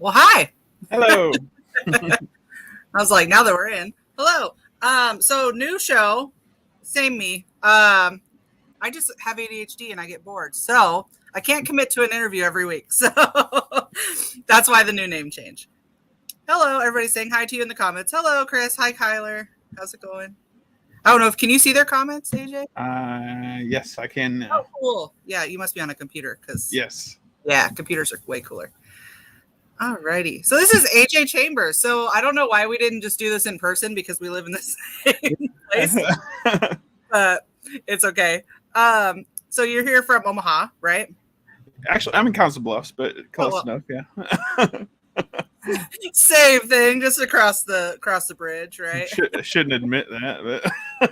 Well, hi. Hello. I was like, now that we're in, hello. So new show, same me. I just have ADHD and I get bored, so I can't commit to an interview every week. So that's why the new name change. Hello, everybody saying hi to you in the comments. Hello, Chris. Hi, Kyler. How's it going? I don't know if can you see their comments, AJ? Yes, I can now. Oh, cool. Yeah, you must be on a computer because Yes. yeah, computers are way cooler. Alrighty. So this is AJ Chambers. So I don't know why we didn't just do this in person because we live in the same place. But it's okay. So you're here from Omaha, right? Actually, I'm in Council Bluffs, but close enough, yeah. Same thing, just across the bridge, right? Shouldn't admit that,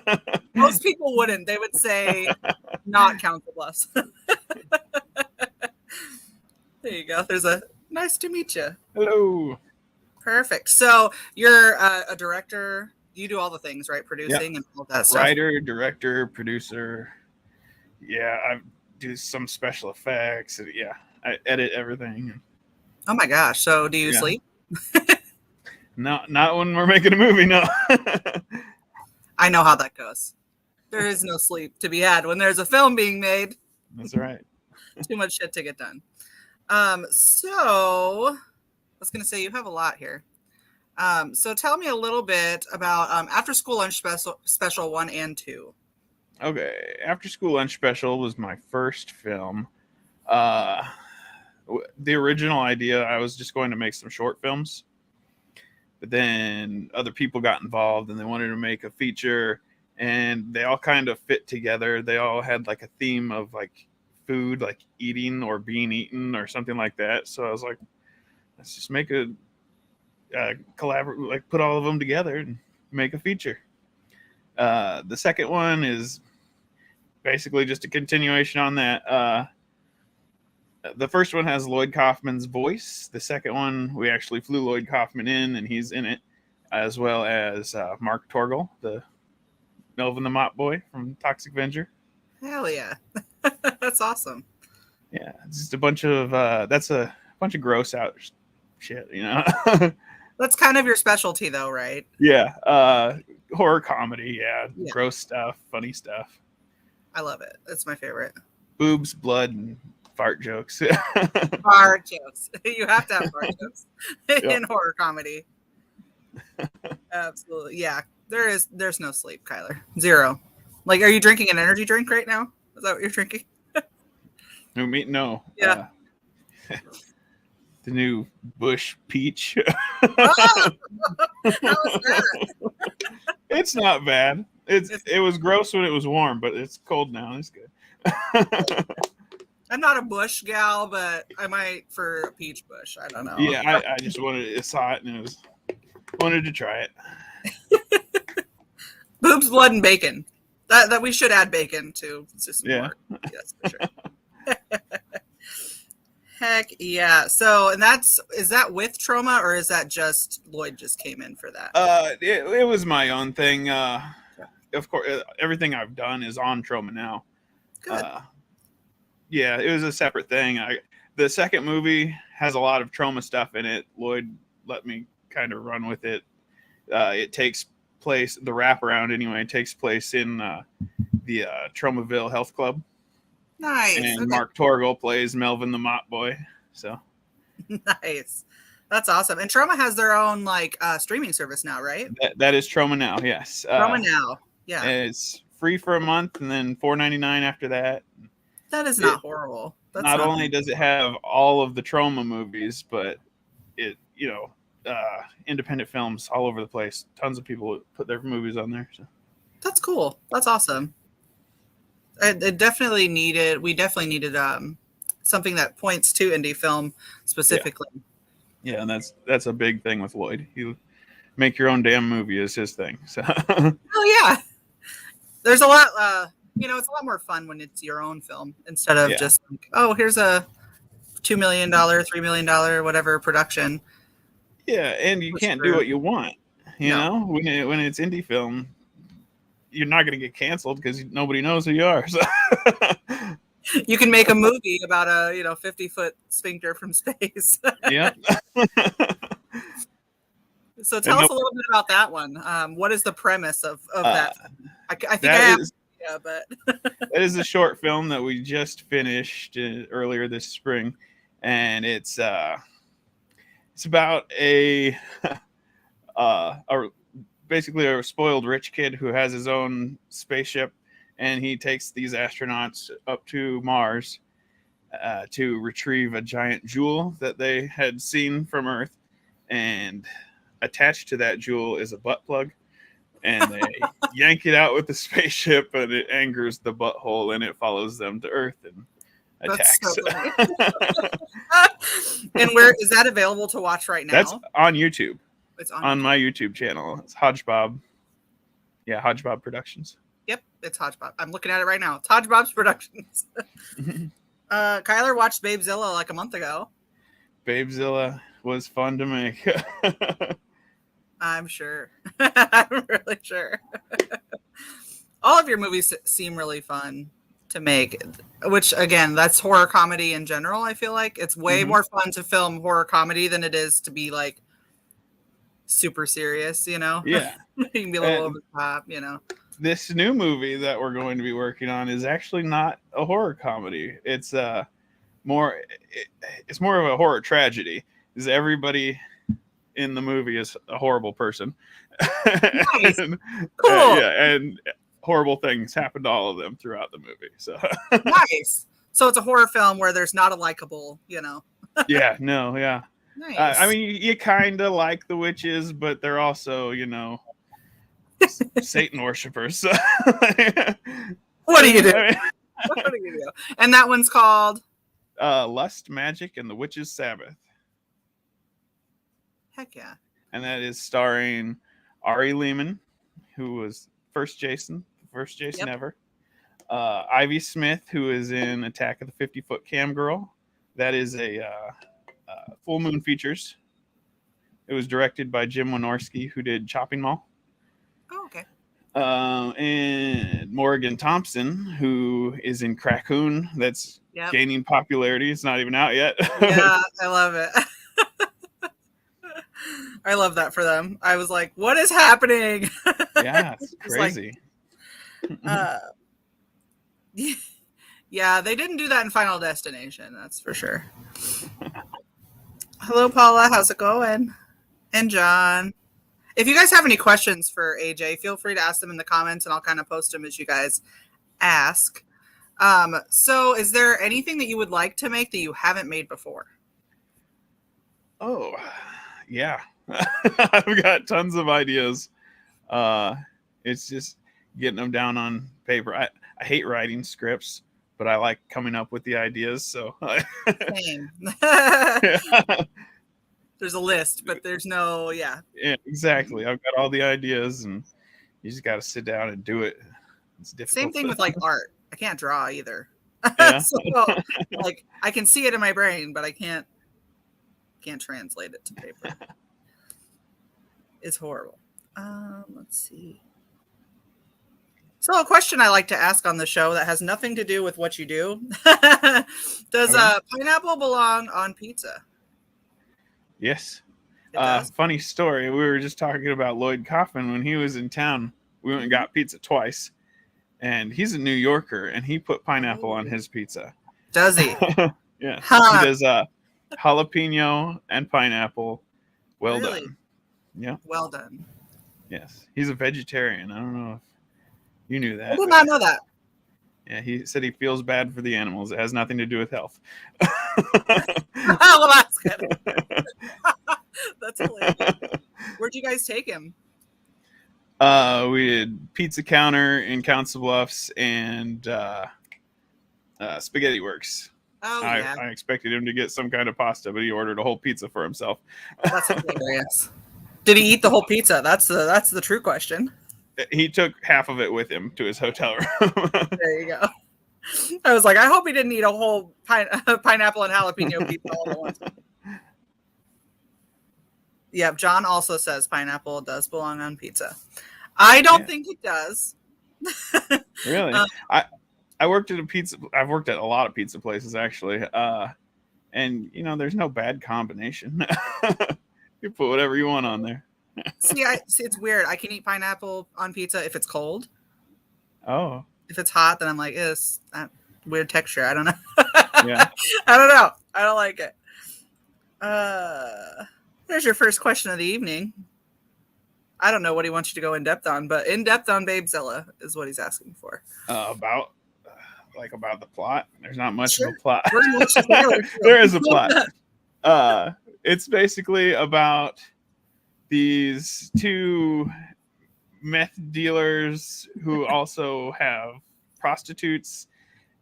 but Most people wouldn't. They would say not Council Bluffs. There you go. There's a nice to meet you. Hello. Perfect. So you're a director. You do all the things, right? Producing and all that stuff. Writer, director, producer. Yeah, I do some special effects. Yeah, I edit everything. Oh my gosh. So do you sleep? No, not when we're making a movie, no. I know how that goes. There is no sleep to be had when there's a film being made. That's right. Too much shit to get done. So I was going to say you have a lot here. So tell me a little bit about After School Lunch Special 1 and 2. Okay, After School Lunch Special was my first film. The original idea, I was just going to make some short films, but then other people got involved and they wanted to make a feature, and they all kind of fit together. They all had like a theme of like food, like eating or being eaten or something like that. So I was like, let's just make a collaborate, like put all of them together and make a feature. The second one is basically just a continuation on that. The first one has Lloyd Kaufman's voice. The second one, we actually flew Lloyd Kaufman in, and he's in it, as well as Mark Torgel, the Melvin the Mop Boy from Toxic Avenger. Hell yeah. That's awesome. Yeah, it's just a bunch of that's a bunch of gross out shit, you know. That's kind of your specialty though, right? Yeah, horror comedy, yeah, gross stuff, funny stuff. I love it. That's my favorite. Boobs, blood, and fart jokes. Fart jokes. You have to have fart jokes in horror comedy. Absolutely. Yeah. There's no sleep, Kyler. Zero. Like, are you drinking an energy drink right now? Is that what you're drinking? No. Yeah. The new Bush Peach. Oh! How is that? It's not bad. It was gross when it was warm, but it's cold now. It's good. I'm not a Bush gal, but I might for a peach Bush. I don't know. Yeah, I just saw it and wanted to try it. Boobs, blood, and bacon. That we should add bacon to. It's just more. Yes, for sure. Heck yeah. So, and is that with Trauma, or is that just Lloyd just came in for that? It was my own thing. Of course, everything I've done is on Trauma now. Good. Yeah, it was a separate thing. The second movie has a lot of Trauma stuff in it. Lloyd let me kind of run with it. It takes place, the wraparound anyway, takes place in the Traumaville Health Club. Nice. And okay. Mark Torgel plays Melvin the Mop Boy. So nice. That's awesome. And Trauma has their own like streaming service now, right? That is Trauma Now, yes. Trauma Now. Yeah. It's free for a month and then $4.99 after that. That is not horrible. That's not only does it have all of the Trauma movies, but it, independent films all over the place. Tons of people put their movies on there. So. That's cool. That's awesome. We definitely needed something that points to indie film specifically. Yeah, and that's a big thing with Lloyd. You make your own damn movie is his thing. So. Oh yeah. There's a lot it's a lot more fun when it's your own film instead of just like, oh, here's a $2 million, $3 million, whatever production. Yeah, and you can't do what you want. You know, when it's indie film, you're not going to get canceled because nobody knows who you are. So. You can make a movie about a 50-foot sphincter from space. Yeah. So tell us a little bit about that one. What is the premise of that? I think I have an idea, but that is a short film that we just finished earlier this spring, and it's about basically a spoiled rich kid who has his own spaceship, and he takes these astronauts up to Mars to retrieve a giant jewel that they had seen from Earth, and attached to that jewel is a butt plug, and they yank it out with the spaceship, and it angers the butthole, and it follows them to Earth and attacks. That's so funny. And where is that available to watch right now? That's on YouTube. It's on my YouTube channel. It's Hojbob. Yeah, Hojbob Productions. Yep, it's Hojbob. I'm looking at it right now. It's Hojbob's Productions. Kyler watched Babezilla like a month ago. Babezilla was fun to make. I'm sure. I'm really sure. All of your movies seem really fun to make, which again, that's horror comedy in general. I feel like it's way more fun to film horror comedy than it is to be like super serious, Yeah. You can be a little over the top, This new movie that we're going to be working on is actually not a horror comedy. It's more of a horror tragedy. Is everybody in the movie is a horrible person. Nice. And, cool. And horrible things happen to all of them throughout the movie. So nice. So it's a horror film where there's not a likable, Yeah, no, yeah. Nice. I mean, you kind of like the witches, but they're also, Satan worshipers. What do you do? What do you do? And that one's called Lust, Magic, and the Witch's Sabbath. Heck yeah. And that is starring Ari Lehman, who was first Jason ever. Ivy Smith, who is in Attack of the 50-Foot Cam Girl. That is a Full Moon Features. It was directed by Jim Wynorski, who did Chopping Mall. Oh, okay. And Morgan Thompson, who is in Crackoon. That's gaining popularity. It's not even out yet. Yeah, I love it. I love that for them. I was like, what is happening? Yeah, it's crazy. Yeah, they didn't do that in Final Destination, that's for sure. Hello, Paula. How's it going? And John. If you guys have any questions for AJ, feel free to ask them in the comments, and I'll kind of post them as you guys ask. So is there anything that you would like to make that you haven't made before? Oh, yeah. I've got tons of ideas. It's just getting them down on paper. I hate writing scripts, but I like coming up with the ideas. So Same. There's a list, but there's no, Yeah, exactly. I've got all the ideas, and you just got to sit down and do it. It's difficult. Same thing with like art. I can't draw either. Yeah. So, like, I can see it in my brain, but I can't translate it to paper. It's horrible. Let's see. So a question I like to ask on the show that has nothing to do with what you do. Does pineapple belong on pizza? Yes. Funny story. We were just talking about Lloyd Kaufman when he was in town. We went and got pizza twice, and he's a New Yorker, and he put pineapple on his pizza. Does he? Yeah. Huh. He does jalapeno and pineapple. Well Really? done. Yeah. Well done. Yes. He's a vegetarian. I don't know if you knew that. I did not know that. Yeah, he said he feels bad for the animals. It has nothing to do with health. Well, that's good. That's hilarious. Where'd you guys take him? We did Pizza Counter in Council Bluffs and Spaghetti Works. Oh, yeah. I expected him to get some kind of pasta, but he ordered a whole pizza for himself. That's hilarious. Did he eat the whole pizza? That's the true question. He took half of it with him to his hotel room. There you go. I was like, I hope he didn't eat a whole pineapple and jalapeno pizza all at once. Yeah, John also says pineapple does belong on pizza. I don't think it does. Really? I worked at a pizza. I've worked at a lot of pizza places actually, and there's no bad combination. You put whatever you want on there. See, it's weird. I can eat pineapple on pizza if it's cold. Oh, If it's hot, then I'm like, it's that weird texture. I don't know. yeah. I don't know. I don't like it. There's your first question of the evening. I don't know what he wants you to go in depth on, but in depth on Babezilla is what he's asking for. About the plot. There's not much of a plot. There There is a plot. It's basically about these two meth dealers who also have prostitutes,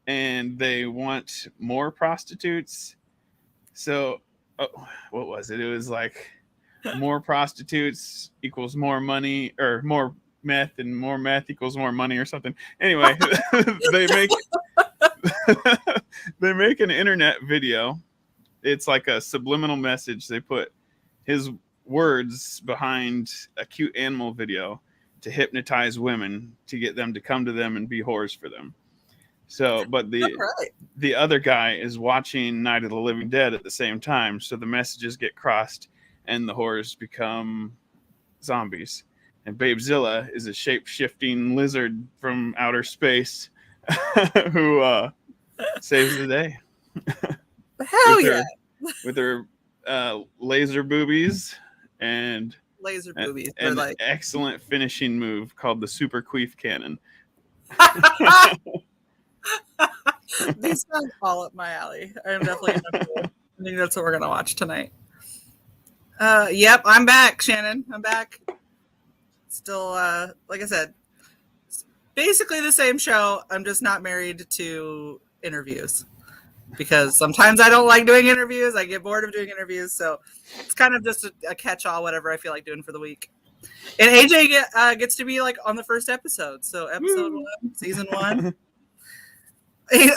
and they want more prostitutes. So, what was it? It was like more prostitutes equals more money, or more meth, and more meth equals more money, or something. Anyway, they make an internet video. It's like a subliminal message. They put his words behind a cute animal video to hypnotize women, to get them to come to them and be whores for them. So, but the other guy is watching Night of the Living Dead at the same time, so the messages get crossed and the whores become zombies. And Babezilla is a shape-shifting lizard from outer space who saves the day. Hell yeah. With her laser boobies and laser boobies. An excellent finishing move called the Super Queef Cannon. These sound all up my alley. I'm definitely I think that's what we're gonna watch tonight. Yep, I'm back, Shannon. I'm back. Still, like I said, it's basically the same show. I'm just not married to interviews, because sometimes I don't like doing interviews. I get bored of doing interviews, so it's kind of just a catch-all, whatever I feel like doing for the week. And AJ gets to be like on the first episode. So episode 1, season 1.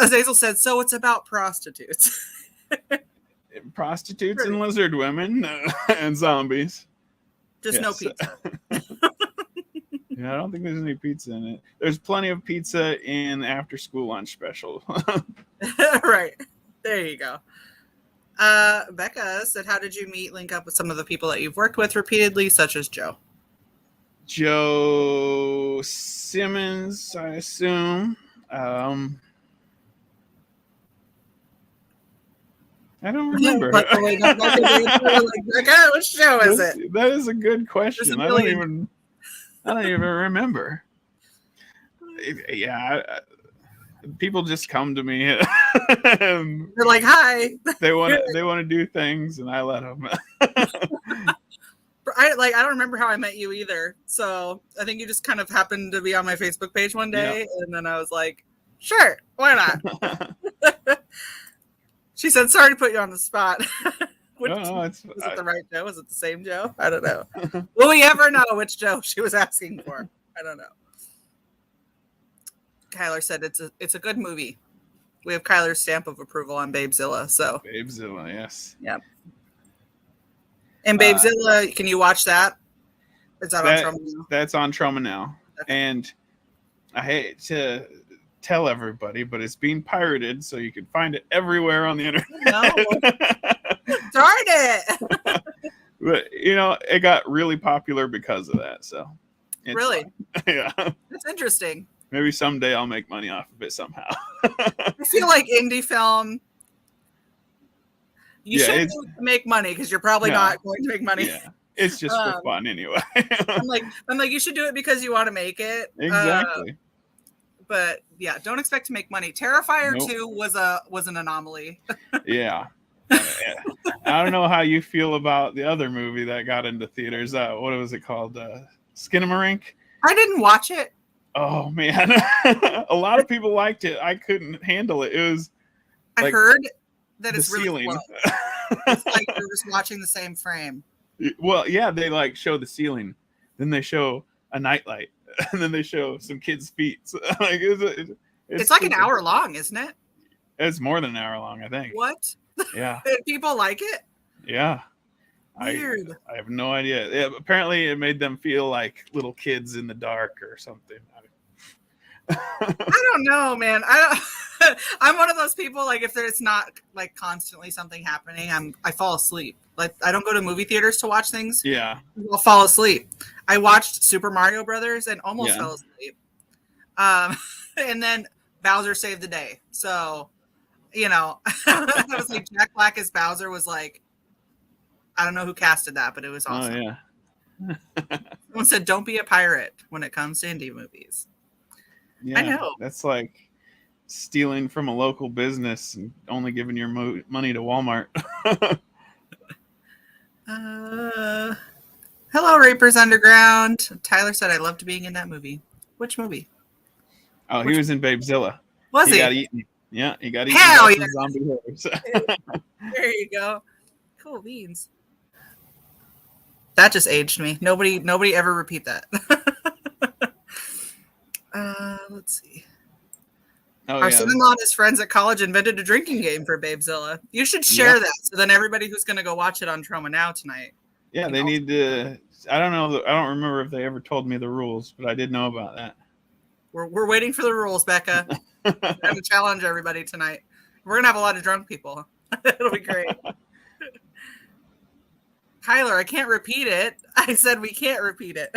Azazel said, so it's about prostitutes. Prostitutes and lizard women and zombies. Just no pizza. Yeah, I don't think there's any pizza in it. There's plenty of pizza in the after school lunch special. Right. There you go. Becca said, how did you link up with some of the people that you've worked with repeatedly, such as Joe? Joe Simmons, I assume. I don't remember. Which show is it? That is a good question. I don't even remember. Yeah, people just come to me. They're like, "Hi." They want to do things, and I let them. I don't remember how I met you either. So I think you just kind of happened to be on my Facebook page one day, and then I was like, "Sure, why not?" She said, "Sorry to put you on the spot." Was it the right Joe? Was it the same Joe? I don't know. Will we ever know which Joe she was asking for? I don't know. Kyler said it's a good movie. We have Kyler's stamp of approval on Babezilla. So Babezilla, yes. Yep. And Babezilla, can you watch that? Is that on Troma now? That's on Troma now. Okay. And I hate to tell everybody, but it's being pirated, so you can find it everywhere on the internet. No. Darn it. But it got really popular because of that. So really, yeah, that's interesting. Maybe someday I'll make money off of it somehow. I feel like indie film. You should make money, because you're probably not going to make money. Yeah, it's just for fun anyway. I'm like, you should do it because you want to make it. Exactly. But yeah, don't expect to make money. Terrifier 2 was an anomaly. Yeah. I don't know how you feel about the other movie that got into theaters. What was it called? Skinamarink? I didn't watch it. Oh, man. A lot of people liked it. I couldn't handle it. It was I heard that it's really ceiling. It's like you're just watching the same frame. Well, yeah, they show the ceiling. Then they show a nightlight. And then they show some kids' feet. So, it's like an hour long, isn't it? It's more than an hour long, I think. What? Yeah. People like it? Yeah. Weird. I have no idea. Apparently, it made them feel like little kids in the dark or something. I don't know, man. I don't. I'm one of those people. Like, if there's not like constantly something happening, I fall asleep. Like, I don't go to movie theaters to watch things. Yeah. I'll fall asleep. I watched Super Mario Brothers and almost fell asleep. And then Bowser saved the day. So, I was like, Jack Black as Bowser was like, I don't know who casted that, but it was awesome. Oh yeah. Someone said, "Don't be a pirate when it comes to indie movies." Yeah, I know. That's like stealing from a local business and only giving your money to Walmart. Hello, Rapers Underground. Tyler said, "I loved being in that movie." Which movie? He was in Babezilla. Was he? Got eaten. Yeah, he got eaten Hell by yeah. some zombie horrors. There you go. Cool beans. That just aged me. Nobody ever repeat that. Let's see. Our son-in-law and his friends at college invented a drinking game for Babezilla. You should share that, so then everybody who's going to go watch it on Trauma Now tonight. Yeah, they need to. I don't know. I don't remember if they ever told me the rules, but I did know about that. We're waiting for the rules, Becca. We're going to challenge everybody tonight. We're going to have a lot of drunk people. It'll be great. Tyler, I can't repeat it. I said we can't repeat it.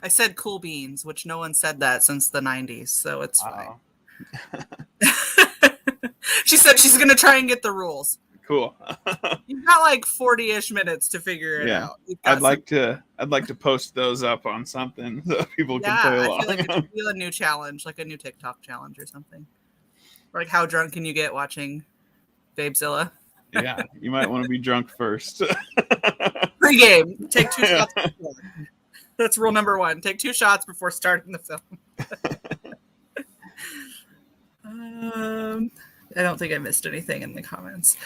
I said cool beans, which no one said that since the 90s, so it's fine. She said she's going to try and get the rules. Cool. You've got like 40-ish minutes to figure it out. I'd like to post those up on something so people can play along. I feel like it should be a new challenge, like a new TikTok challenge or something. Like, how drunk can you get watching Babezilla? Yeah, you might want to be drunk first. Pre-game, take 2 shots before. That's rule number 1. Take 2 shots before starting the film. I don't think I missed anything in the comments.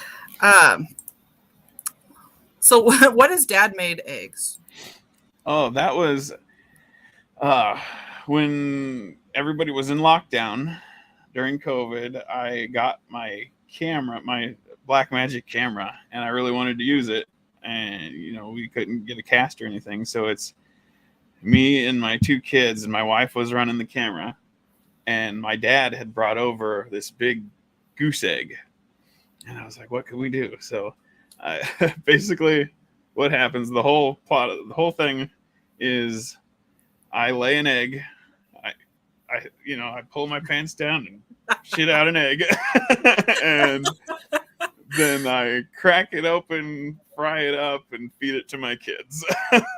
So what is Dad made eggs? Oh, that was when everybody was in lockdown during COVID. I got my camera, my Blackmagic camera, and I really wanted to use it. And, we couldn't get a cast or anything. So it's me and my 2 kids, and my wife was running the camera. And my dad had brought over this big goose egg. And I was like, what can we do? So basically what happens, the whole thing is I lay an egg. I pull my pants down and shit out an egg. And then I crack it open, fry it up, and feed it to my kids.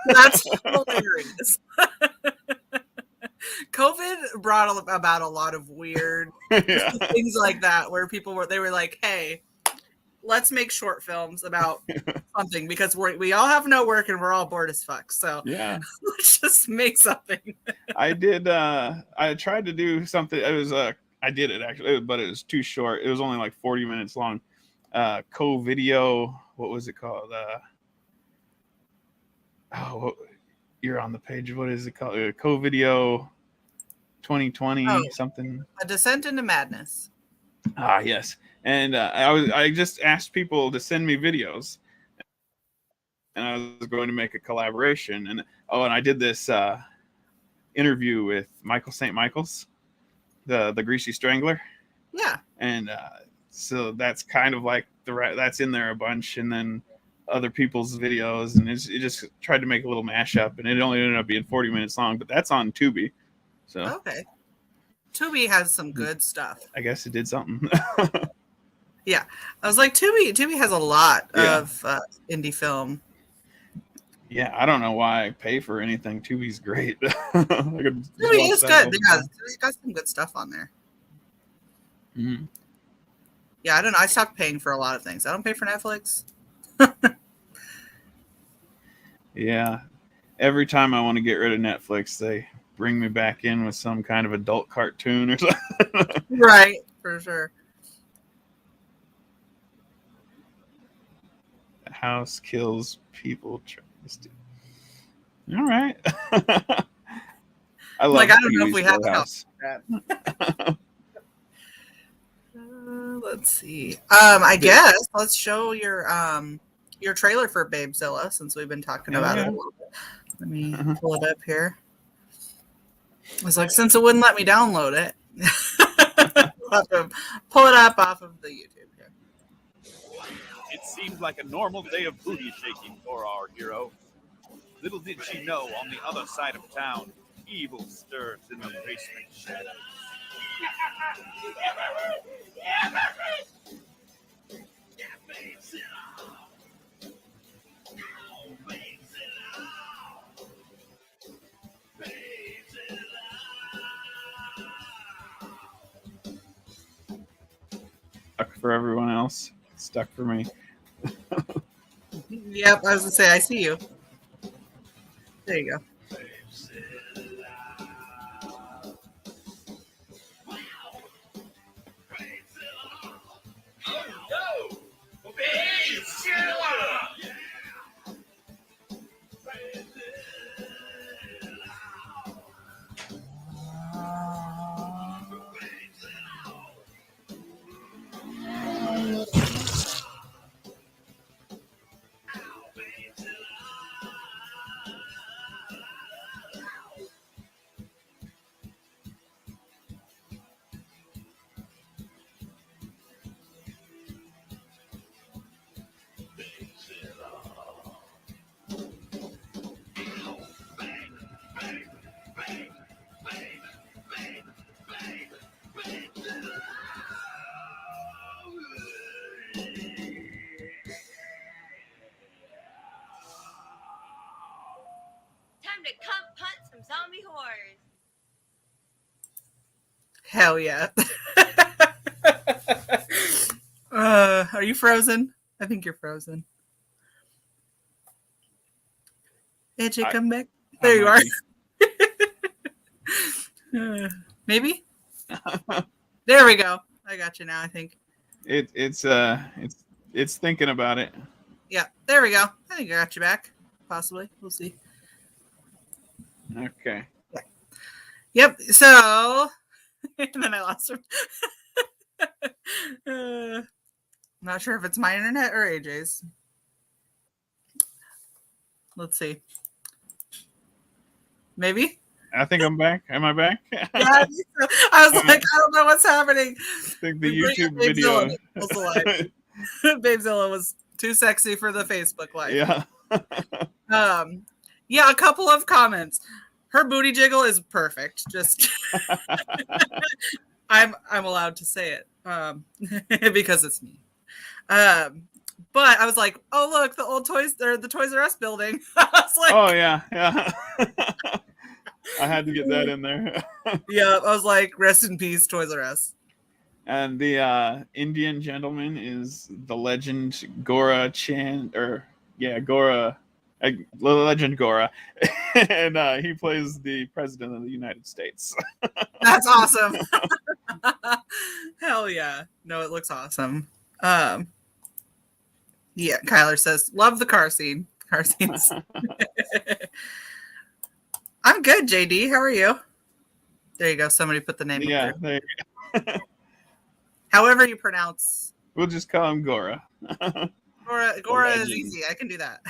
That's hilarious. COVID brought about a lot of weird things like that, where people were like, hey, let's make short films about something, because we all have no work and we're all bored as fuck. So let's just make something. I tried to do something. It was I did it actually, but it was too short. It was only like 40 minutes long. Co-video, what was it called? You're on the page. What is it called? Co-video 2020 something. A Descent into Madness. Yes. And I just asked people to send me videos, and I was going to make a collaboration. And I did this interview with Michael St. Michael's, the Greasy Strangler. Yeah. And so that's kind of like that's in there a bunch, and then other people's videos, and it just tried to make a little mashup, and it only ended up being 40 minutes long, but that's on Tubi. So okay, Tubi has some good stuff. I guess it did something. Yeah, I was like, Tubi has a lot of indie film. Yeah, I don't know why I pay for anything. Tubi's great. Tubi is good. Yeah, it's got some good stuff on there. Mm-hmm. Yeah, I don't know. I stopped paying for a lot of things. I don't pay for Netflix. Yeah, every time I want to get rid of Netflix, they bring me back in with some kind of adult cartoon or something. Right, for sure. The house kills people. All right. I love. Like, I don't know if we have a house. Let's see. I guess let's show your trailer for Babezilla, since we've been talking about it a little bit. Let me pull it up here. I was like, since it wouldn't let me download it, I'll have to pull it up off of the YouTube here. It seemed like a normal day of booty shaking for our hero. Little did she know, on the other side of town, evil stirs in the basement shadows. Stuck for everyone else. Stuck for me. Yep, I was gonna say, I see you. There you go. Time to come punt some zombie horrors. Hell yeah. Are you frozen? I think you're frozen. AJ, come back. There you are. Maybe. There we go. I got you now. I think. It's thinking about it. Yeah. There we go. I think I got you back. Possibly. We'll see. Okay. Yep. So, and then I lost him. Not sure if it's my internet or AJ's. Let's see. Maybe. I think I'm back. Am I back? Yeah, I think so. I was like, I don't know what's happening. I think the YouTube video. Babezilla was too sexy for the Facebook live. Yeah. Yeah, a couple of comments. Her booty jiggle is perfect. Just I'm allowed to say it because it's me. But I was like, oh look, the old Toys R Us building. I was like, Oh yeah. I had to get that in there. Yeah, I was like, rest in peace, Toys R Us. And the Indian gentleman is the legend Gora Chan, Gora, legend Gora, and he plays the president of the United States. That's awesome. Hell yeah. No, it looks awesome. Yeah, Kyler says, love the car scene. Car scenes. I'm good, JD. How are you? There you go. Somebody put the name Yeah, up there. there you go. However you pronounce. We'll just call him Gora. Gora is easy. I can do that.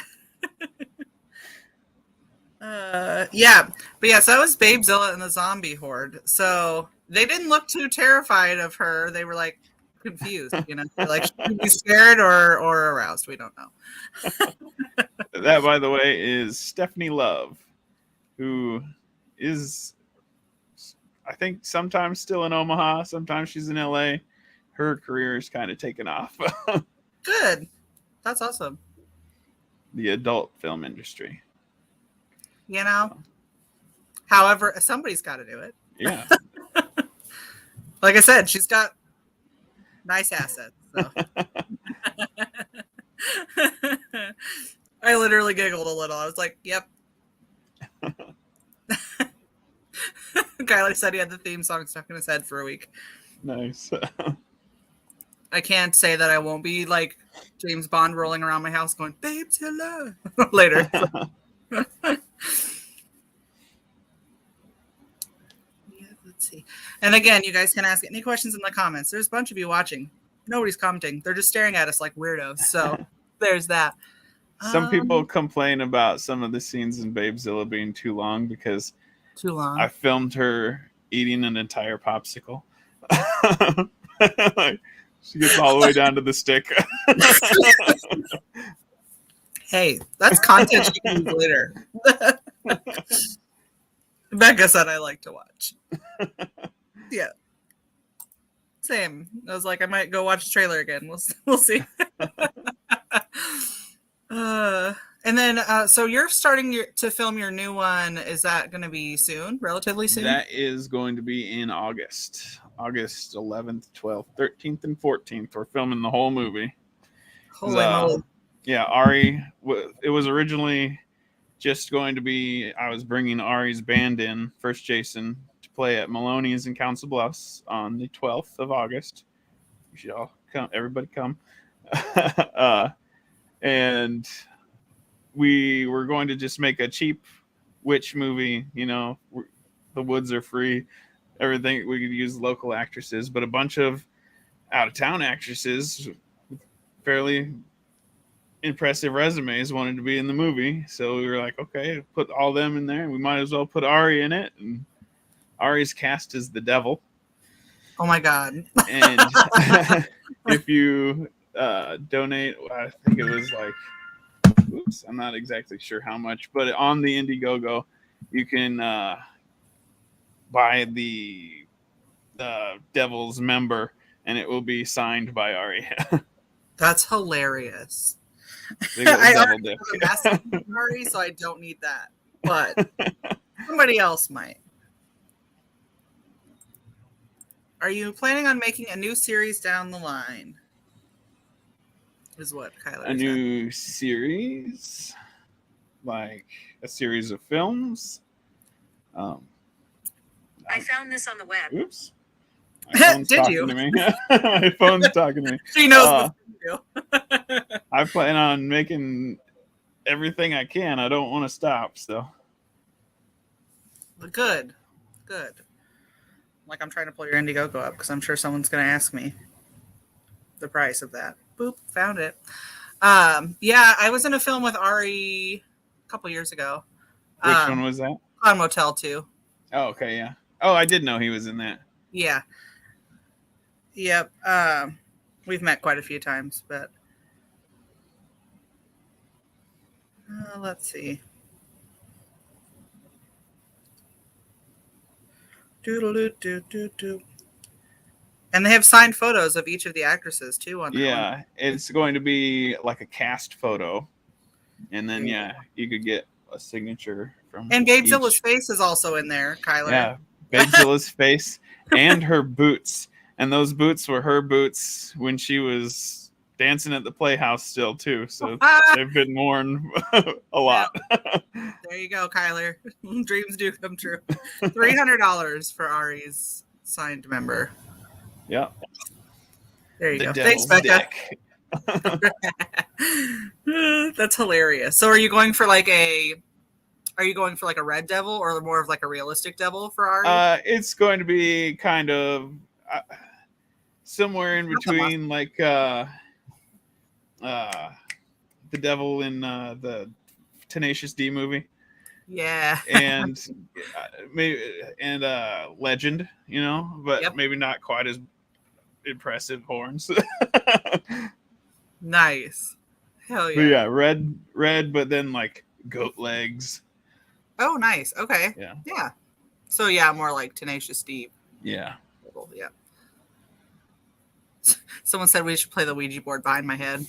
Yeah. But yeah, so that was Babezilla and the zombie horde. So they didn't look too terrified of her. They were like confused, like should we be scared or aroused? We don't know. That, by the way, is Stephanie Love, who is, I think, sometimes still in Omaha. Sometimes she's in LA. Her career is kind of taken off. Good. That's awesome. The adult film industry. However, somebody's got to do it. Yeah. Like I said, she's got nice assets. So. I literally giggled a little. I was like, yep. Kyler said he had the theme song stuck in his head for a week. Nice. I can't say that I won't be like James Bond rolling around my house going, Babezilla later. Yeah, let's see. And again, you guys can ask any questions in the comments. There's a bunch of you watching. Nobody's commenting. They're just staring at us like weirdos. So there's that. Some people complain about some of the scenes in Babezilla being too long because Too long. I filmed her eating an entire popsicle. Like, she gets all the way down to the stick. Hey, that's content you can use later. Becca said I like to watch. Yeah. Same. I was like, I might go watch the trailer again. We'll see. And then, so you're starting to film your new one. Is that going to be soon? Relatively soon? That is going to be in August 11th, 12th, 13th, and 14th. We're filming the whole movie. Holy moly. Yeah, Ari. It was originally just going to be. I was bringing Ari's band in, First Jason, to play at Maloney's in Council Bluffs on the 12th of August. You should all come. Everybody come. And we were going to just make a cheap witch movie. You know, the woods are free. Everything, we could use local actresses, but a bunch of out-of-town actresses, fairly impressive resumes, wanted to be in the movie. So we were like, okay, put all them in there. We might as well put Ari in it. And Ari's cast as the devil. Oh my God. And if you donate, I think it was like, oops, I'm not exactly sure how much, but on the Indiegogo, you can buy the devil's member, and it will be signed by Ari. That's hilarious. I already have a massive Ari, so I don't need that. But somebody else might. Are you planning on making a new series down the line? Is what Kyler A new series? Like a series of films? I found this on the web. Oops. My phone's Did talking you? to me. My phone's talking to me. She knows what to do. I plan on making everything I can. I don't want to stop, so. Good. Like, I'm trying to pull your Indiegogo up because I'm sure someone's going to ask me the price of that. Boop, found it. Yeah, I was in a film with Ari a couple years ago. Which one was that? On Motel 2. Oh, okay, yeah. Oh, I did know he was in that. Yeah. Yep. We've met quite a few times, but let's see. Doodle-doo-doo-doo-doo. And they have signed photos of each of the actresses too on Yeah, it's going to be like a cast photo, and then you could get a signature from. And Babe Zilla's face is also in there, Kyler. Yeah, Babe Zilla's face and her boots, and those boots were her boots when she was dancing at the Playhouse still too. So they've been worn a lot. There you go, Kyler. Dreams do come true. $300 for Ari's signed member. Yeah. There you go. Thanks, Becca. That's hilarious. So are you going for like a red devil or more of like a realistic devil for Ari? It's going to be kind of somewhere in between like the devil in the Tenacious D movie. Yeah. And maybe Legend, you know, but maybe not quite as impressive horns. Nice. Hell yeah. But yeah, red, but then like goat legs. Oh, nice. Okay. Yeah. Yeah. So yeah, more like Tenacious D. Yeah. Yeah. Someone said we should play the Ouija board behind my head.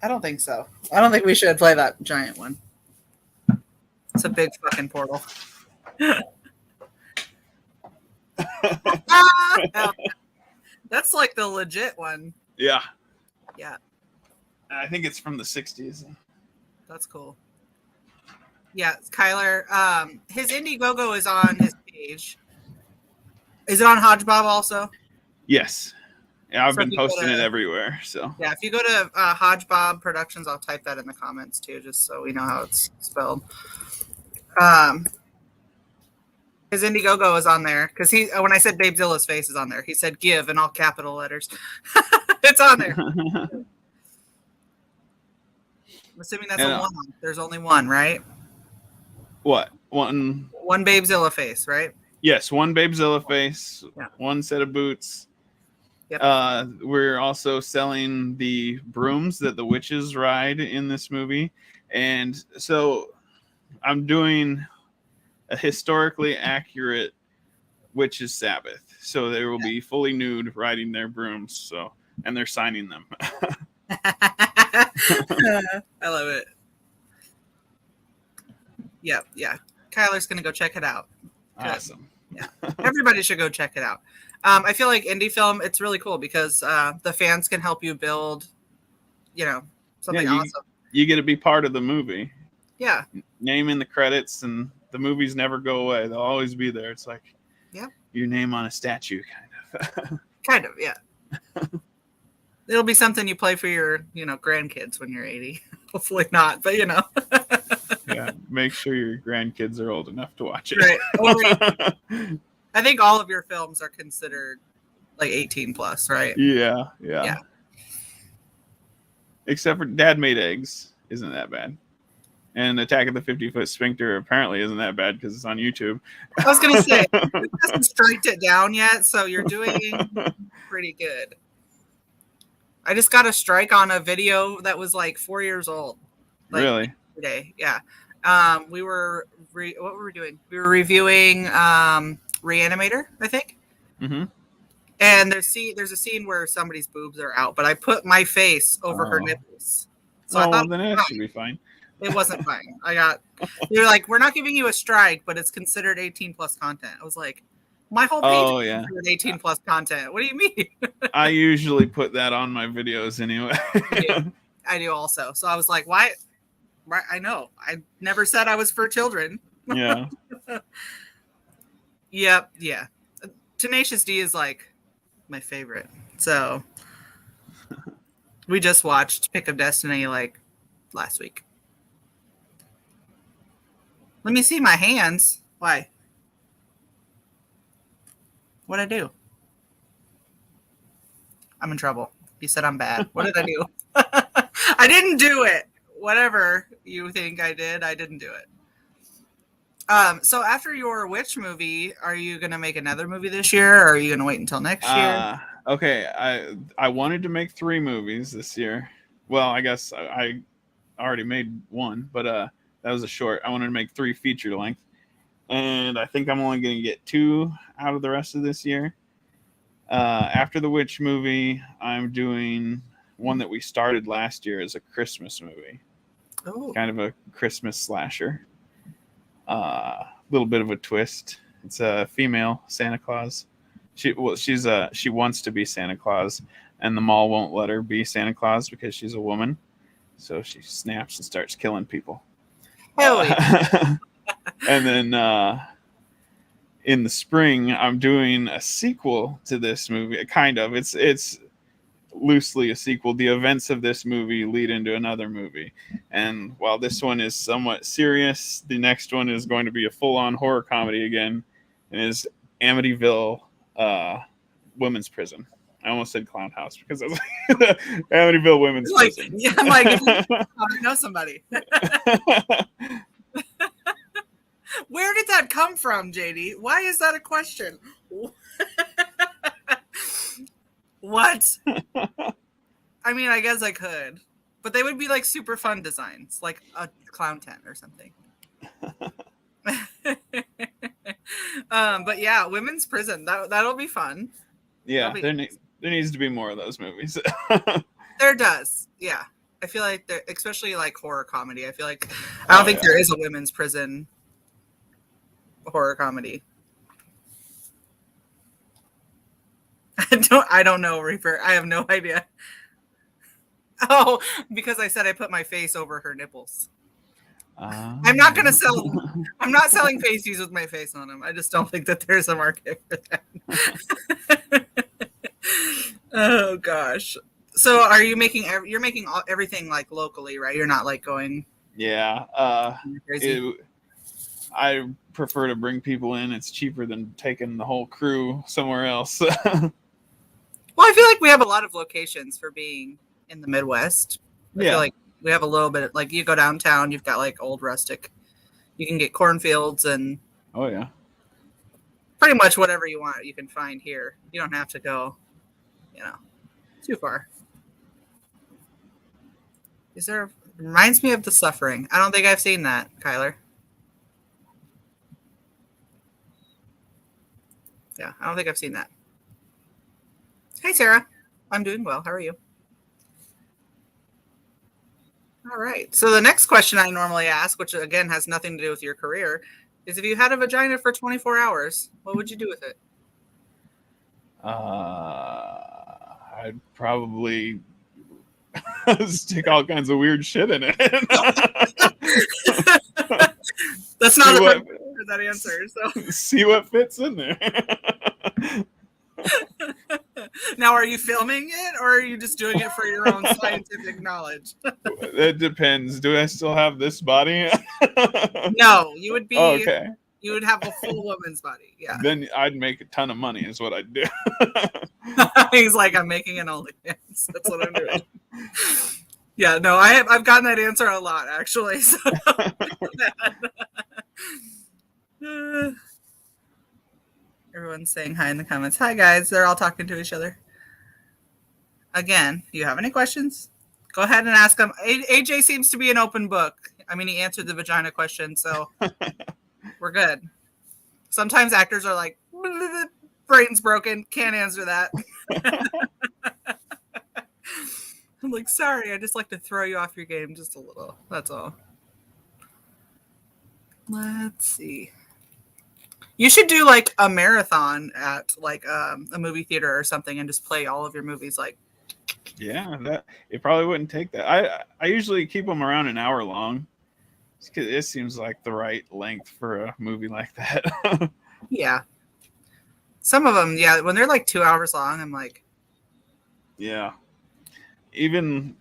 I don't think so. I don't think we should play that giant one. It's a big fucking portal. That's like the legit one. Yeah. Yeah. I think it's from the 60s. That's cool. Yeah, Kyler. His Indiegogo is on his page. Is it on Hojbob also? Yes. Yeah, I've been posting it everywhere. So yeah, if you go to Hojbob Productions, I'll type that in the comments too, just so we know how it's spelled. His Indiegogo is on there because when I said Babe Zilla's face is on there, he said "give" in all capital letters. It's on there. I'm assuming that's a one. There's only one, right? What? one. One Babezilla face, right? Yes, one Babezilla face, Yeah. one set of boots. Yep. We're also selling the brooms that the witches ride in this movie. And so I'm doing a historically accurate witches Sabbath. So they will be fully nude riding their brooms. So, and they're signing them. I love it. Yeah, yeah. Kyler's gonna go check it out. Good. Awesome. Yeah, everybody should go check it out. I feel like indie film, it's really cool because the fans can help you build, something awesome. You get to be part of the movie. Yeah. Name in the credits, and the movies never go away. They'll always be there. It's like your name on a statue, kind of. Kind of, yeah. It'll be something you play for your, grandkids when you're 80. Hopefully not, but Yeah, make sure your grandkids are old enough to watch it. Right. I think all of your films are considered like 18 plus, right? Yeah. Yeah. Except for Dad Made Eggs isn't that bad. And Attack of the 50-Foot Sphincter apparently isn't that bad because it's on YouTube. I was going to say, it hasn't striked it down yet, so you're doing pretty good. I just got a strike on a video that was like 4 years old. Really? Today, yeah. What were we doing? We were reviewing Reanimator, I think. Mm-hmm. And there's a scene where somebody's boobs are out, but I put my face over her nipples. So I thought then it should be fine. It wasn't fine. They were like, we're not giving you a strike, but it's considered 18 plus content. I was like, my whole page is considered 18 plus content. What do you mean? I usually put that on my videos anyway. I do also. So I was like, why? I know. I never said I was for children. Yeah. Yep. Yeah. Tenacious D is like my favorite. So we just watched Pick of Destiny like last week. Let me see my hands. Why? What'd I do? I'm in trouble. You said I'm bad. What did I do? I didn't do it. Whatever you think I did, I didn't do it. So after your witch movie, are you going to make another movie this year, or are you going to wait until next year? Okay, I wanted to make 3 movies this year. Well, I guess I already made one, but that was a short. I wanted to make 3 feature length, and I think I'm only going to get 2 out of the rest of this year. After the witch movie, I'm doing one that we started last year as a Christmas movie. Oh. Kind of a Christmas slasher. Little bit of a twist. It's a female Santa Claus. She wants to be Santa Claus, and the mall won't let her be Santa Claus because she's a woman. So she snaps and starts killing people. Hell yeah. And then in the spring, I'm doing a sequel to this movie. Kind of. It's loosely a sequel. The events of this movie lead into another movie. And while this one is somewhat serious, the next one is going to be a full-on horror comedy again, and is Amityville Women's Prison. I almost said Clown House because I was like Amityville Women's Prison. Yeah, I'm like, I know somebody. Where did that come from, JD? Why is that a question? What? I mean, I guess I could, but they would be like super fun designs, like a clown tent or something. But yeah, women's prison. That'll be fun. Yeah, there needs to be more of those movies. There does. Yeah, I feel like there, especially like horror comedy. I feel like I don't think there is a women's prison horror comedy. I don't know, Reaper. I have no idea. Oh, because I said I put my face over her nipples. I'm not gonna sell. I'm not selling pasties with my face on them. I just don't think that there's a market for that. Oh gosh. So, are you making? You're making everything like locally, right? You're not like going. Yeah. Crazy. I prefer to bring people in. It's cheaper than taking the whole crew somewhere else. Well, I feel like we have a lot of locations for being in the Midwest. I feel like we have a little bit, like you go downtown, you've got like old rustic You can get cornfields and Oh yeah. pretty much whatever you want you can find here. You don't have to go, too far. Reminds me of The Suffering. I don't think I've seen that, Kyler. Yeah, I don't think I've seen that. Hey, Sarah. I'm doing well. How are you? All right. So the next question I normally ask, which again has nothing to do with your career, is if you had a vagina for 24 hours, what would you do with it? I'd probably stick all kinds of weird shit in it. That's not that answer. So see what fits in there. now, are you filming it, or are you just doing it for your own scientific knowledge? It depends. Do I still have this body? No, you would be. Okay. You would have a full woman's body. Yeah. Then I'd make a ton of money. Is what I'd do. He's like, I'm making an OnlyFans. That's what I'm doing. Yeah, no, I've gotten that answer a lot actually. So everyone's saying hi in the comments. Hi guys, they're all talking to each other. Again, do you have any questions? Go ahead and ask them. AJ seems to be an open book. I mean, he answered the vagina question, so we're good. Sometimes actors are like, brain's broken, can't answer that. I'm like, sorry, I just like to throw you off your game just a little. That's all. Let's see. You should do like a marathon at like a movie theater or something and just play all of your movies. Like, yeah, that it probably wouldn't take that. I usually keep them around an hour long. It seems like the right length for a movie like that. Yeah. Some of them, yeah, when they're like 2 hours long, I'm like, yeah. Even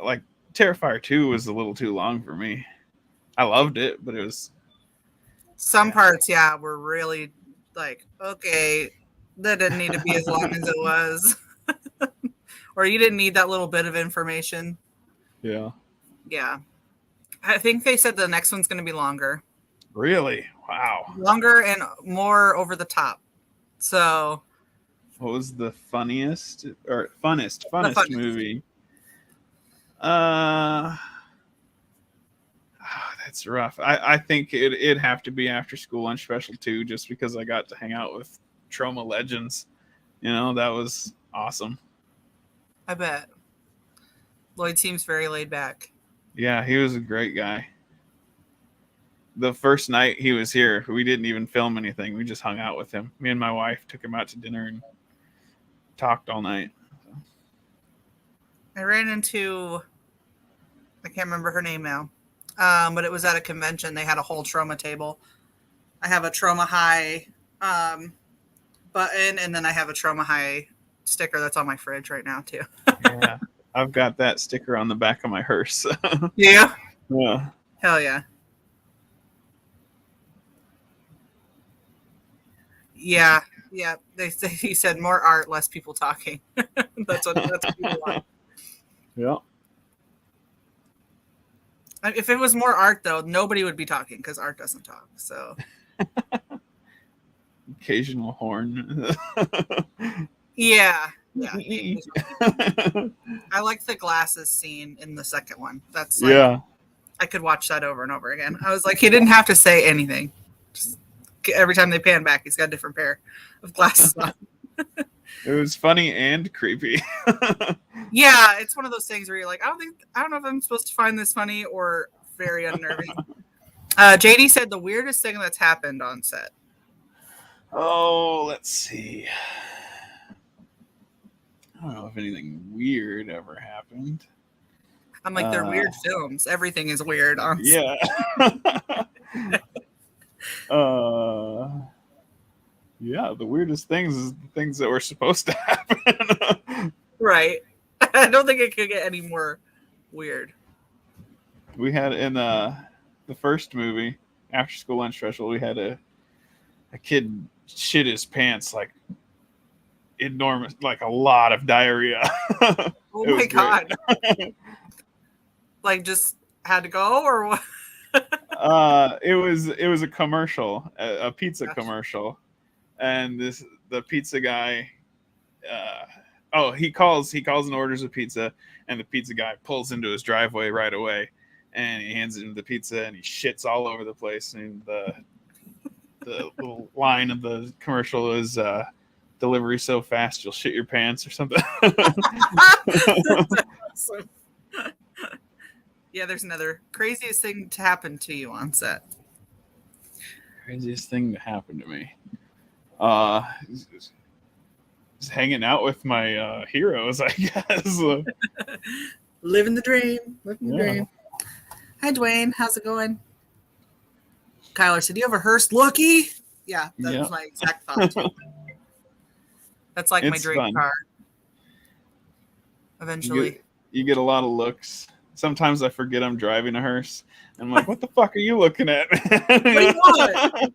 like Terrifier 2 was a little too long for me. I loved it, but it was some parts, yeah, were really like, okay, that didn't need to be as long as it was. Or you didn't need that little bit of information. Yeah. Yeah. I think they said the next one's going to be longer. Really? Wow. Longer and more over the top. So what was the funniest or funnest movie? That's rough. I think it'd have to be After School Lunch Special 2, just because I got to hang out with Trauma Legends. That was awesome. I bet. Lloyd seems very laid back. Yeah, he was a great guy. The first night he was here, we didn't even film anything. We just hung out with him. Me and my wife took him out to dinner and talked all night. I ran into, I can't remember her name now, but it was at a convention. They had a whole trauma table. I have a Trauma High button, and then I have a Trauma High sticker that's on my fridge right now too. Yeah, I've got that sticker on the back of my hearse. Yeah. Yeah. Hell yeah. Yeah. Yeah. He said more art, less people talking. that's what people want. Yeah. If it was more art, though, nobody would be talking because art doesn't talk. So occasional horn. Yeah. I like the glasses scene in the second one. That's like, yeah. I could watch that over and over again. I was like, he didn't have to say anything. Just every time they pan back, he's got a different pair of glasses on. It was funny and creepy. Yeah, it's one of those things where you're like, I don't know if I'm supposed to find this funny or very unnerving. JD said the weirdest thing that's happened on set. Oh, let's see. I don't know if anything weird ever happened. I'm like, they're weird films. Everything is weird on set. Yeah. Yeah, the weirdest things is the things that were supposed to happen. Right. I don't think it could get any more weird. We had in the first movie, After School Lunch Special, we had a kid shit his pants like enormous, like a lot of diarrhea. Oh my God. Like just had to go or what? It was a commercial, a pizza commercial, and the pizza guy. He calls and orders a pizza, and the pizza guy pulls into his driveway right away, and he hands him the pizza, and he shits all over the place. And the little line of the commercial is delivery so fast you'll shit your pants or something. Awesome. Yeah, there's another craziest thing to happen to you on set. Craziest thing to happen to me. Just hanging out with my heroes, I guess. Living the dream. Living the dream. Hi, Dwayne. How's it going? Kyler said, "Do you have a hearse, Lucky?" Yeah, that was my exact thought too. That's like my dream car. Eventually, you get a lot of looks. Sometimes I forget I'm driving a hearse. I'm like, "What the fuck are you looking at?" What do you want?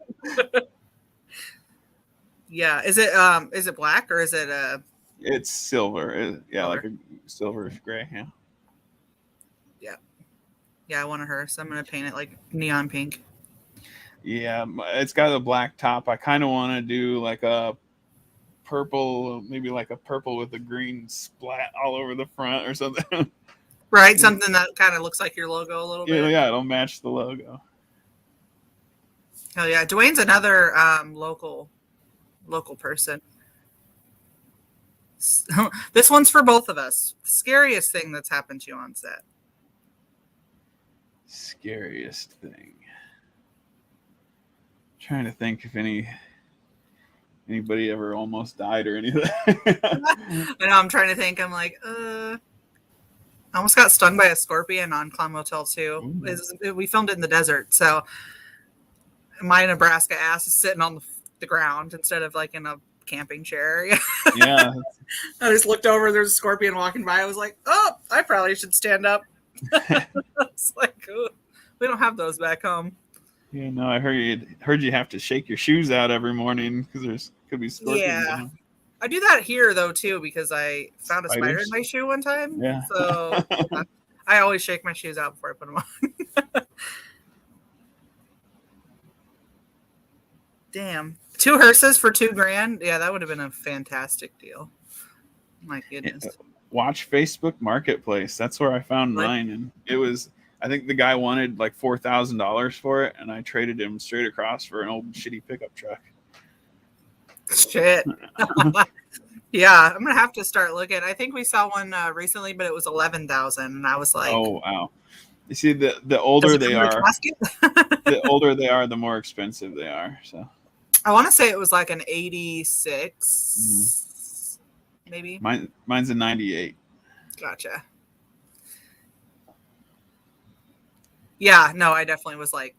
Yeah, is it black or is it It's silver. Silver. Like a silverish gray. Yeah, I want a hearse. I'm gonna paint it like neon pink. Yeah, it's got a black top. I kind of want to do like a purple, maybe like a purple with a green splat all over the front or something. Right, something that kind of looks like your logo a little bit. Yeah, it'll match the logo. Hell yeah, Dwayne's another local person. This one's for both of us. Scariest thing that's happened to you on set. Scariest thing. Trying to think if anybody ever almost died or anything. I know, I'm trying to think. I'm like, I almost got stung by a scorpion on Clown Motel 2. We filmed it in the desert, so my Nebraska ass is sitting on the ground instead of like in a camping chair. Yeah. I just looked over, there's a scorpion walking by. I was like, oh, I probably should stand up. It's like, oh, we don't have those back home. Yeah, no, I heard you have to shake your shoes out every morning because could be scorpions. Yeah, I do that here though too because I found a spider in my shoe one time. Yeah, so I always shake my shoes out before I put them on. Damn, 2 hearses for $2,000. Yeah, that would have been a fantastic deal. My goodness. Watch Facebook Marketplace. That's where I found mine, and it was. I think the guy wanted like $4,000 for it, and I traded him straight across for an old shitty pickup truck. Shit. Yeah, I'm gonna have to start looking. I think we saw one recently, but it was $11,000, and I was like, "Oh wow!" You see, the older they are, the older they are, the more expensive they are. So, I want to say it was like an 86, maybe. Mine's a 98. Gotcha. Yeah, no, I definitely was like,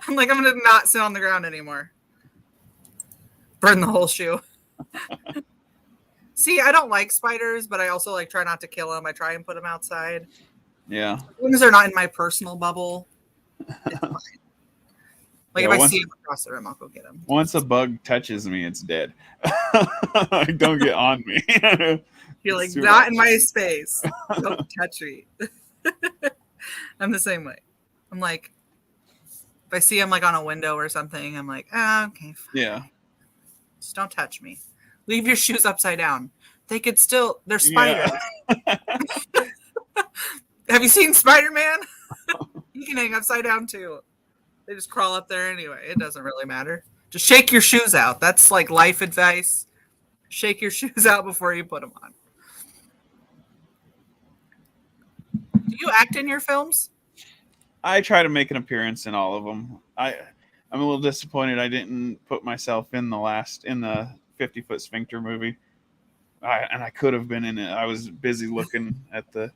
I'm like, I'm going to not sit on the ground anymore. Burn the whole shoe. See, I don't like spiders, but I also like try not to kill them. I try and put them outside. Yeah. As long as they're not in my personal bubble, it's fine. Like if I see them across the room, I'll go get them. Once a bug touches me, it's dead. Don't get on me. You're like, not in my space. Don't touch me. I'm the same way. I'm like, if I see them like on a window or something, I'm like, okay, fine. Yeah. Just don't touch me. Leave your shoes upside down. They're spiders. Yeah. Have you seen Spider-Man? You can hang upside down too. They just crawl up there anyway. It doesn't really matter. Just shake your shoes out. That's like life advice. Shake your shoes out before you put them on. Do you act in your films? I try to make an appearance in all of them. I'm a little disappointed I didn't put myself in the 50-Foot Sphincter movie. I could have been in it. I was busy looking at the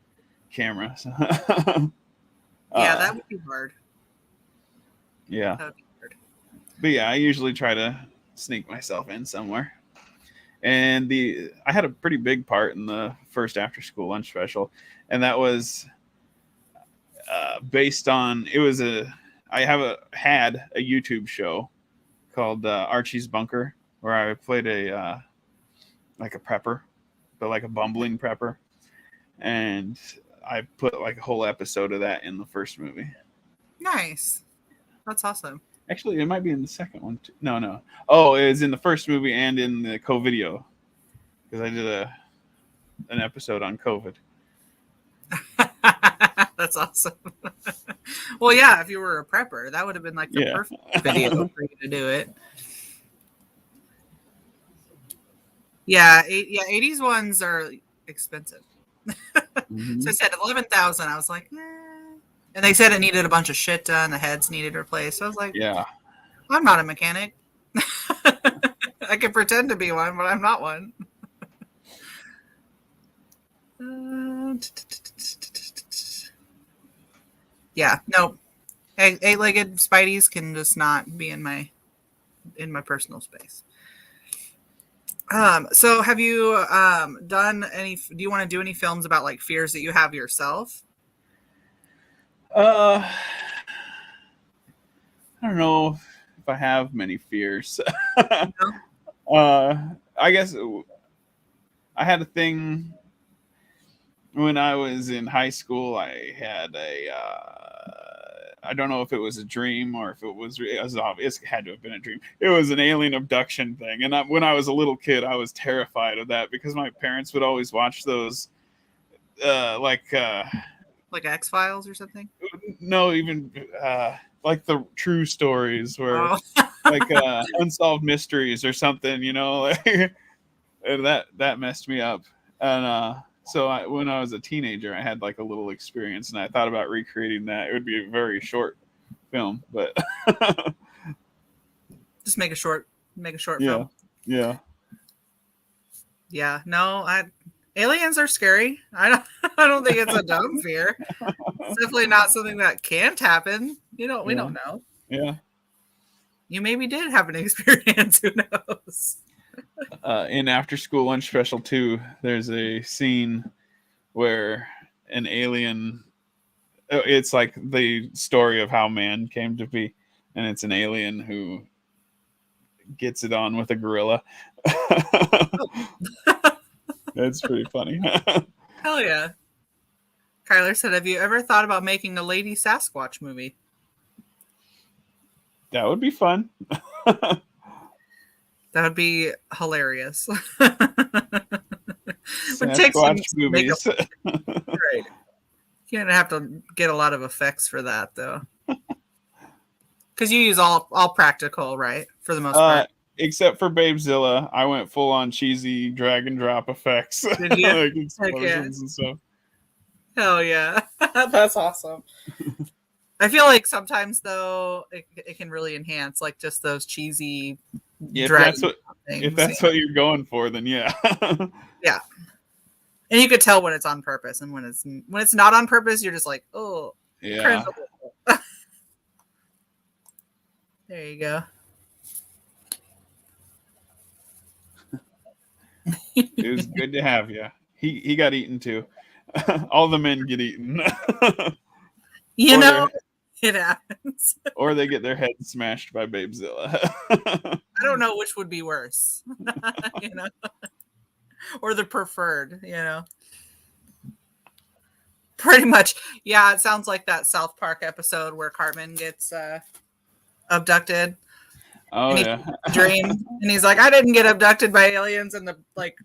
camera. So. Yeah, that would be hard. Yeah. That would be hard. But yeah, I usually try to sneak myself in somewhere. And I had a pretty big part in the first after school lunch special, and that was based on I had a YouTube show called Archie's Bunker, where I played like a prepper, but like a bumbling prepper, and I put like a whole episode of that in the first movie. Nice. That's awesome. Actually, it might be in the second one too. No. Oh, it was in the first movie and in the co-video because I did an episode on COVID. That's awesome. Well, yeah, if you were a prepper, that would have been like the perfect video for you to do it. Yeah, 80s ones are expensive. Mm-hmm. So I said 11,000. I was like, and they said it needed a bunch of shit done. The heads needed replaced. So I was like, Yeah. I'm not a mechanic. I can pretend to be one, but I'm not one. Yeah, no. Eight-legged Spideys can just not be in my personal space. So have you done any? Do you want to do any films about like fears that you have yourself? I don't know if I have many fears. No? I guess I had a thing when I was in high school. I had I don't know if it was a dream or if it was obvious. It had to have been a dream. It was an alien abduction thing. And when I was a little kid, I was terrified of that because my parents would always watch those like X-Files or something? No, even like the true stories where Oh. like unsolved mysteries or something, like, and that messed me up. And so when I was a teenager, I had like a little experience, and I thought about recreating that. It would be a very short film, but Just make a short yeah, film. Yeah. No, aliens are scary. I don't think it's a dumb fear. It's definitely not something that can't happen. We don't know. Yeah. You maybe did have an experience. Who knows? In After School Lunch Special 2, there's a scene where an alien, it's like the story of how man came to be, and it's an alien who gets it on with a gorilla. That's pretty funny. Hell yeah. Kyler said, have you ever thought about making a Lady Sasquatch movie? That would be fun. That would be hilarious. Sasquatch movies. Right. You're gonna have to get a lot of effects for that, though, because you use all practical, right? For the most part, except for Babezilla, I went full on cheesy drag and drop effects, Did you? like explosions and stuff. Hell yeah, that's awesome. I feel like sometimes though it can really enhance like just those cheesy. If that's what you're going for, then yeah. Yeah. And you could tell when it's on purpose, and when it's not on purpose, you're just like, oh, yeah. There you go. It was good to have you. He got eaten too. All the men get eaten. It happens. Or they get their heads smashed by Babezilla. I don't know which would be worse. Or the preferred, Pretty much. Yeah, it sounds like that South Park episode where Cartman gets abducted. Oh, yeah. Dream. And he's like, I didn't get abducted by aliens, and the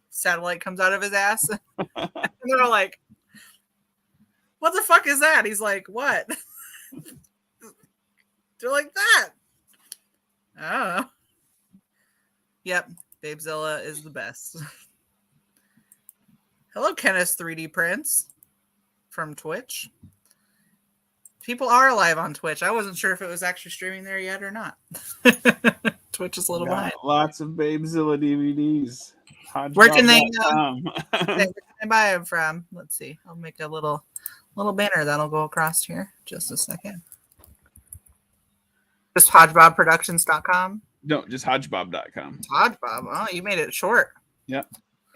satellite comes out of his ass. And they're all like, what the fuck is that? He's like, what? They're like that. I don't know. Yep. Babezilla is the best. Hello, Kenneth 3D Prints from Twitch. People are live on Twitch. I wasn't sure if it was actually streaming there yet or not. Twitch is a little behind. Lots of Babezilla DVDs. Where can they buy them from? Let's see. I'll make a little banner that'll go across here. Just a second. Just HojbobProductions.com? No, just Hojbob.com. Hojbob. Oh, you made it short. Yep.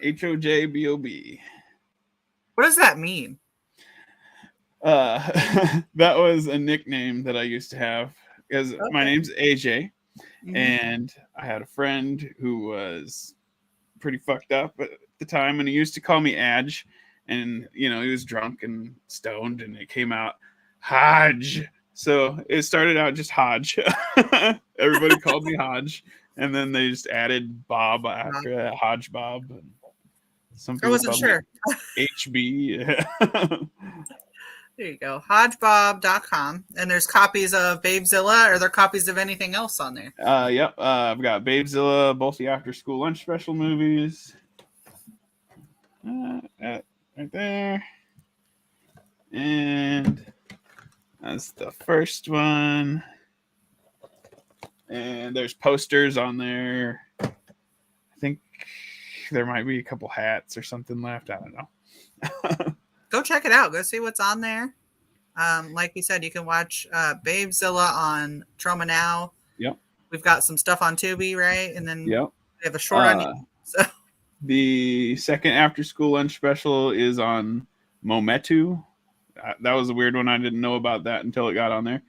HOJBOB. What does that mean? That was a nickname that I used to have because my name's AJ, and I had a friend who was pretty fucked up at the time, and he used to call me Adge, and he was drunk and stoned, and it came out Hodge. So it started out just Hodge. Everybody called me Hodge, and then they just added Bob after that, Hojbob. And some people I wasn't called me sure. HB. There you go. Hojbob.com. And there's copies of Babezilla. Are there copies of anything else on there? Yep. I've got Babezilla, both the after school lunch special movies. Right there. And that's the first one. And there's posters on there. I think there might be a couple hats or something left. I don't know. Go check it out. Go see what's on there. Like you said, you can watch Babezilla on Troma Now. Yep. We've got some stuff on Tubi, right? And then Yep. we have a short on YouTube. So the second after school lunch special is on Mometu. That was a weird one. I didn't know about that until it got on there.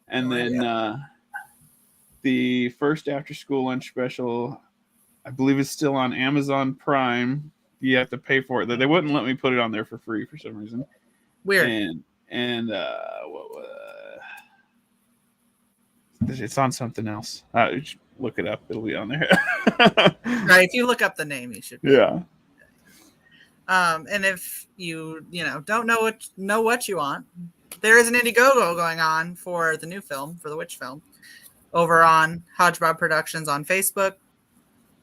And then the first after school lunch special, I believe, is still on Amazon Prime. You have to pay for it. They wouldn't let me put it on there for free for some reason. Weird. And it's on something else. Look it up. It'll be on there. Right. If you look up the name, you should. Yeah. And if you don't know what you want, there is an Indiegogo going on for the new film, for the witch film, over on Hojbob Productions on Facebook.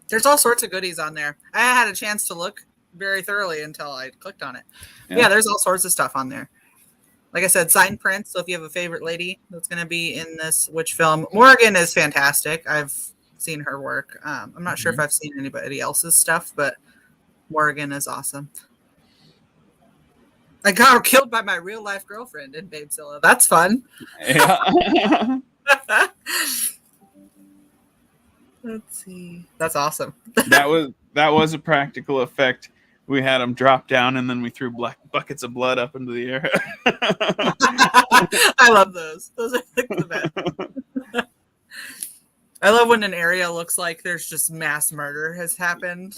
There's all sorts of goodies on there. I had a chance to look very thoroughly until I clicked on it. Yeah, there's all sorts of stuff on there. Like I said, signed prints. So if you have a favorite lady that's going to be in this witch film, Morgan is fantastic. I've seen her work. I'm not sure if I've seen anybody else's stuff, but Morgan is awesome. I got killed by my real life girlfriend in Babezilla. That's fun. Yeah. Let's see. That's awesome. that was a practical effect. We had them drop down, and then we threw buckets of blood up into the air. I love those. Those are like the best. I love when an area looks like there's just mass murder has happened.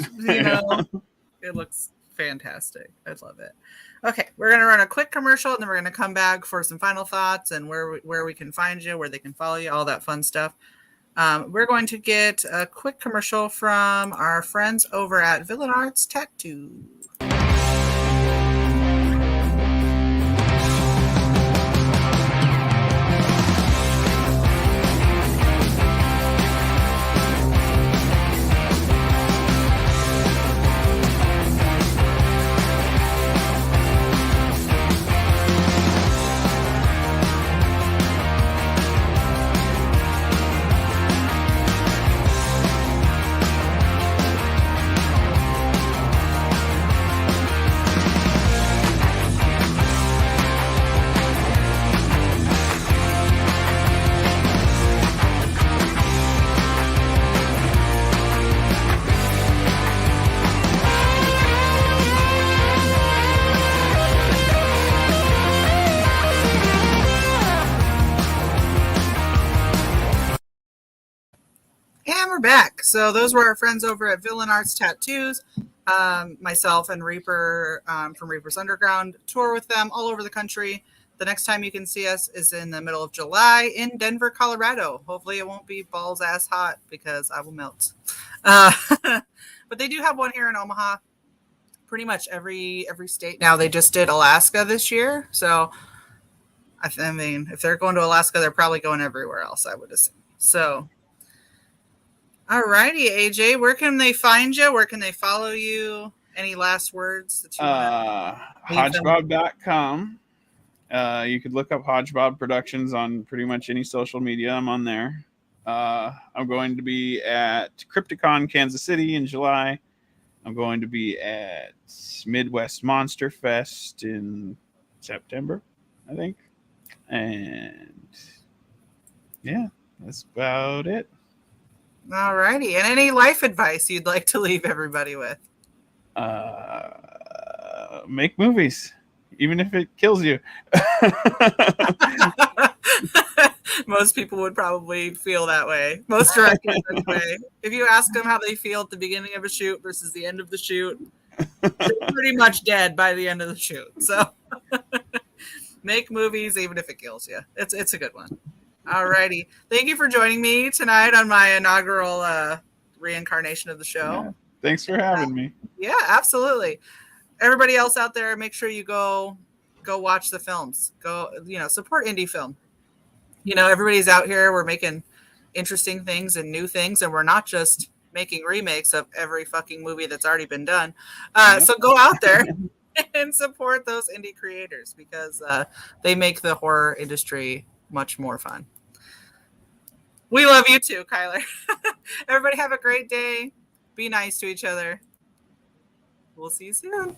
It looks fantastic. I love it. Okay, we're going to run a quick commercial, and then we're going to come back for some final thoughts and where we can find you, where they can follow you, all that fun stuff. We're going to get a quick commercial from our friends over at Villain Arts Tattoo. And we're back. So those were our friends over at Villain Arts Tattoos. Myself and Reaper from Reaper's Underground tour with them all over the country. The next time you can see us is in the middle of July in Denver, Colorado. Hopefully it won't be balls ass hot because I will melt. But they do have one here in Omaha. Pretty much every state now. They just did Alaska this year. So I mean, if they're going to Alaska, they're probably going everywhere else, I would assume. So all righty, AJ, where can they find you? Where can they follow you? Any last words that you want to Hojbob.com. You could look up Hojbob Productions on pretty much any social media. I'm on there. I'm going to be at Crypticon, Kansas City in July. I'm going to be at Midwest Monster Fest in September, I think. And yeah, that's about it. All righty. And any life advice you'd like to leave everybody with? Make movies, even if it kills you. Most people would probably feel that way. Most directors anyway. If you ask them how they feel at the beginning of a shoot versus the end of the shoot, they're pretty much dead by the end of the shoot. So Make movies even if it kills you. It's a good one. Alrighty. Thank you for joining me tonight on my inaugural reincarnation of the show. Yeah. Thanks for having me. Yeah, absolutely. Everybody else out there, make sure you go watch the films. Go, support indie film. Everybody's out here. We're making interesting things and new things, and we're not just making remakes of every fucking movie that's already been done. So go out there and support those indie creators because they make the horror industry much more fun. We love you too, Kyler. Everybody have a great day. Be nice to each other. We'll see you soon.